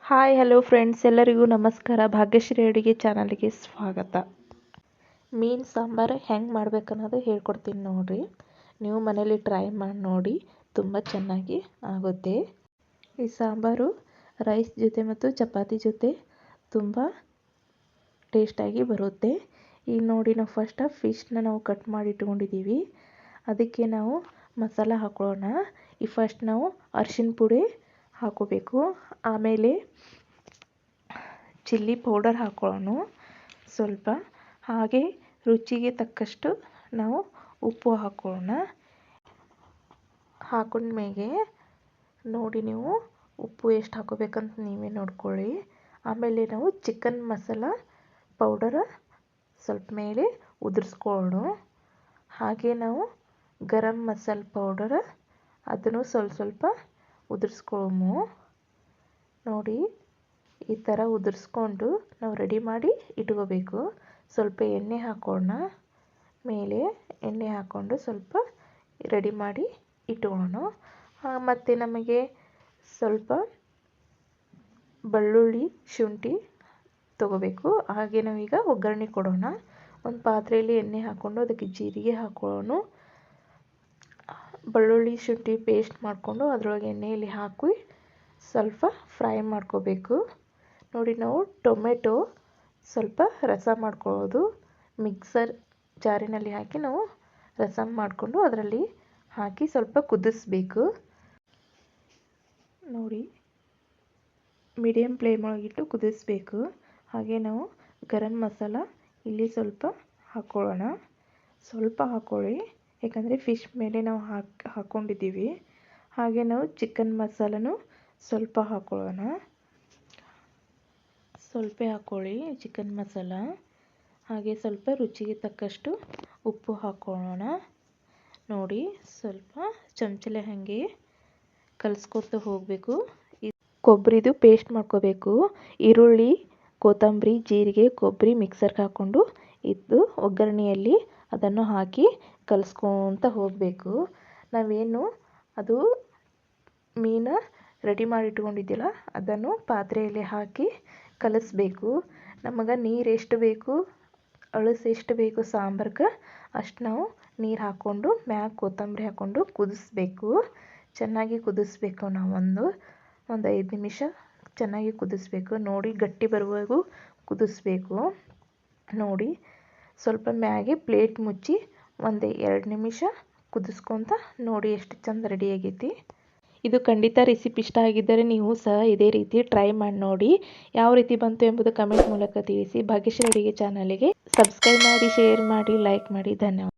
Hi hello friends, ಎಲ್ಲರಿಗೂ ನಮಸ್ಕಾರ. ಭಾಗ್ಯಶ್ರೀ ಅಡುಗೆ ಚಾನಲ್ಗೆ ಸ್ವಾಗತ. ಮೀನು ಸಾಂಬಾರು ಹೆಂಗೆ ಮಾಡ್ಬೇಕನ್ನೋದು ಹೇಳ್ಕೊಡ್ತೀನಿ ನೋಡಿರಿ. ನೀವು ಮನೇಲಿ ಟ್ರೈ ಮಾಡಿ ನೋಡಿ, ತುಂಬ ಚೆನ್ನಾಗಿ ಆಗುತ್ತೆ. ಈ ಸಾಂಬಾರು ರೈಸ್ ಜೊತೆ ಮತ್ತು ಚಪಾತಿ ಜೊತೆ ತುಂಬ ಟೇಸ್ಟಾಗಿ ಬರುತ್ತೆ. ಈಗ ನೋಡಿ, ನಾವು ಫಿಶ್ನ ನಾವು ಕಟ್ ಮಾಡಿ ಇಟ್ಕೊಂಡಿದ್ದೀವಿ. ಅದಕ್ಕೆ ನಾವು ಮಸಾಲ ಹಾಕೊಳ್ಳೋಣ. ಫಸ್ಟ್ ನಾವು ಅರಿಶಿನ ಪುಡಿ ಹಾಕೋಬೇಕು. ಆಮೇಲೆ ಚಿಲ್ಲಿ ಪೌಡರ್ ಹಾಕೊಳ್ಳೋಣ ಸ್ವಲ್ಪ. ಹಾಗೆ ರುಚಿಗೆ ತಕ್ಕಷ್ಟು ನಾವು ಉಪ್ಪು ಹಾಕೊಳ್ಳೋಣ. ಹಾಕೊಂಡ್ಮೇಲೆ ನೋಡಿ, ನೀವು ಉಪ್ಪು ಎಷ್ಟು ಹಾಕೋಬೇಕಂತ ನೀವೇ ನೋಡ್ಕೊಳ್ಳಿ. ಆಮೇಲೆ ನಾವು ಚಿಕನ್ ಮಸಾಲ ಪೌಡರ್ ಸ್ವಲ್ಪ ಮೇಲೆ ಉದುರಿಸ್ಕೊಳ್ಳೋಣ. ಹಾಗೆ ನಾವು ಗರಂ ಮಸಾಲ ಪೌಡರ್ ಅದನ್ನು ಸ್ವಲ್ಪ ಉದುರಿಸ್ಕೊಳ್ಳೋಣ. ನೋಡಿ, ಈ ಥರ ಉದುರಿಸ್ಕೊಂಡು ನಾವು ರೆಡಿ ಮಾಡಿ ಇಟ್ಕೋಬೇಕು. ಸ್ವಲ್ಪ ಎಣ್ಣೆ ಹಾಕೋಣ. ಮೇಲೆ ಎಣ್ಣೆ ಹಾಕ್ಕೊಂಡು ಸ್ವಲ್ಪ ರೆಡಿ ಮಾಡಿ ಇಟ್ಕೊಳ್ಳೋಣ. ಮತ್ತು ನಮಗೆ ಸ್ವಲ್ಪ ಬೆಳ್ಳುಳ್ಳಿ ಶುಂಠಿ ತೊಗೋಬೇಕು. ಹಾಗೆ ನಾವೀಗ ಒಗ್ಗರಣೆ ಕೊಡೋಣ. ಒಂದು ಪಾತ್ರೆಯಲ್ಲಿ ಎಣ್ಣೆ ಹಾಕ್ಕೊಂಡು ಅದಕ್ಕೆ ಜೀರಿಗೆ ಹಾಕೊಳ್ಳೋಣ. ಬೆಳ್ಳುಳ್ಳಿ ಶುಂಠಿ ಪೇಸ್ಟ್ ಮಾಡಿಕೊಂಡು ಅದರೊಳಗೆ ಎಣ್ಣೆಯಲ್ಲಿ ಹಾಕಿ ಸ್ವಲ್ಪ ಫ್ರೈ ಮಾಡ್ಕೋಬೇಕು. ನೋಡಿ, ನಾವು ಟೊಮೆಟೊ ಸ್ವಲ್ಪ ರಸ ಮಾಡ್ಕೊಳ್ಳೋದು. ಮಿಕ್ಸರ್ ಜಾರಿನಲ್ಲಿ ಹಾಕಿ ನಾವು ರಸ ಮಾಡಿಕೊಂಡು ಅದರಲ್ಲಿ ಹಾಕಿ ಸ್ವಲ್ಪ ಕುದಿಸ್ಬೇಕು. ನೋಡಿ, ಮೀಡಿಯಮ್ ಫ್ಲೇಮ್ ಒಳಗಿಟ್ಟು ಕುದಿಸ್ಬೇಕು. ಹಾಗೆ ನಾವು ಗರಂ ಮಸಾಲ ಇಲ್ಲಿ ಸ್ವಲ್ಪ ಹಾಕ್ಕೊಳ್ಳೋಣ. ಸ್ವಲ್ಪ ಹಾಕ್ಕೊಳ್ಳಿ, ಯಾಕಂದರೆ ಫಿಶ್ ಮೇಲೆ ನಾವು ಹಾಕ್ಕೊಂಡಿದ್ದೀವಿ. ಹಾಗೆ ನಾವು ಚಿಕನ್ ಮಸಾಲನೂ ಸ್ವಲ್ಪ ಹಾಕ್ಕೊಳ್ಳೋಣ. ಸ್ವಲ್ಪ ಹಾಕ್ಕೊಳ್ಳಿ ಚಿಕನ್ ಮಸಾಲ. ಹಾಗೆ ಸ್ವಲ್ಪ ರುಚಿಗೆ ತಕ್ಕಷ್ಟು ಉಪ್ಪು ಹಾಕ್ಕೊಳ್ಳೋಣ. ನೋಡಿ, ಸ್ವಲ್ಪ ಚಮಚಲೆ ಹಾಗೆ ಕಲಿಸ್ಕೊತ ಹೋಗಬೇಕು. ಕೊಬ್ಬರಿದು ಪೇಸ್ಟ್ ಮಾಡ್ಕೋಬೇಕು. ಈರುಳ್ಳಿ, ಕೊತ್ತಂಬರಿ, ಜೀರಿಗೆ, ಕೊಬ್ಬರಿ ಮಿಕ್ಸರ್ಗೆ ಹಾಕ್ಕೊಂಡು ಇದು ಒಗ್ಗರಣೆಯಲ್ಲಿ ಅದನ್ನು ಹಾಕಿ ಕಲಿಸ್ಕೊತ ಹೋಗಬೇಕು. ನಾವೇನು ಅದು ಮೀನು ರೆಡಿ ಮಾಡಿ ಇಟ್ಕೊಂಡಿದ್ದಿಲ್ಲ ಅದನ್ನು ಪಾತ್ರೆಯಲ್ಲಿ ಹಾಕಿ ಕಲಿಸ್ಬೇಕು. ನಮಗೆ ನೀರು ಎಷ್ಟು ಬೇಕು, ಅಳಸು ಎಷ್ಟು ಬೇಕು ಸಾಂಬಾರ್ಗೆ ಅಷ್ಟು ನಾವು ನೀರು ಹಾಕ್ಕೊಂಡು ಮ್ಯಾಗ ಕೊತ್ತಂಬರಿ ಹಾಕ್ಕೊಂಡು ಕುದಿಸ್ಬೇಕು. ಚೆನ್ನಾಗಿ ಕುದಿಸ್ಬೇಕು. ನಾವು ಒಂದು 5 ನಿಮಿಷ ಚೆನ್ನಾಗಿ ಕುದಿಸ್ಬೇಕು. ನೋಡಿ, ಗಟ್ಟಿ ಬರುವವರೆಗೂ ಕುದಿಸ್ಬೇಕು. ನೋಡಿ, ಸ್ವಲ್ಪ ಮ್ಯಾಗೆ ಪ್ಲೇಟ್ ಮುಚ್ಚಿ 2 ನಿಮಿಷ ಕುದಿಸ್ಕೊತ ನೋಡಿ ಎಷ್ಟು ಚಂದ ರೆಡಿ ಆಗೈತಿ. ಇದು ಖಂಡಿತ ರೆಸಿಪಿ ಇಷ್ಟ ಆಗಿದ್ದರೆ ನೀವು ಸಹ ಇದೇ ರೀತಿ ಟ್ರೈ ಮಾಡಿ ನೋಡಿ. ಯಾವ ರೀತಿ ಬಂತು ಎಂಬುದು ಕಮೆಂಟ್ ಮೂಲಕ ತಿಳಿಸಿ. ಭಾಗ್ಯಶ್ರೀ ಅಡುಗೆ ಚಾನಲ್ಗೆ ಸಬ್ಸ್ಕ್ರೈಬ್ ಮಾಡಿ, ಶೇರ್ ಮಾಡಿ, ಲೈಕ್ ಮಾಡಿ. ಧನ್ಯವಾದ.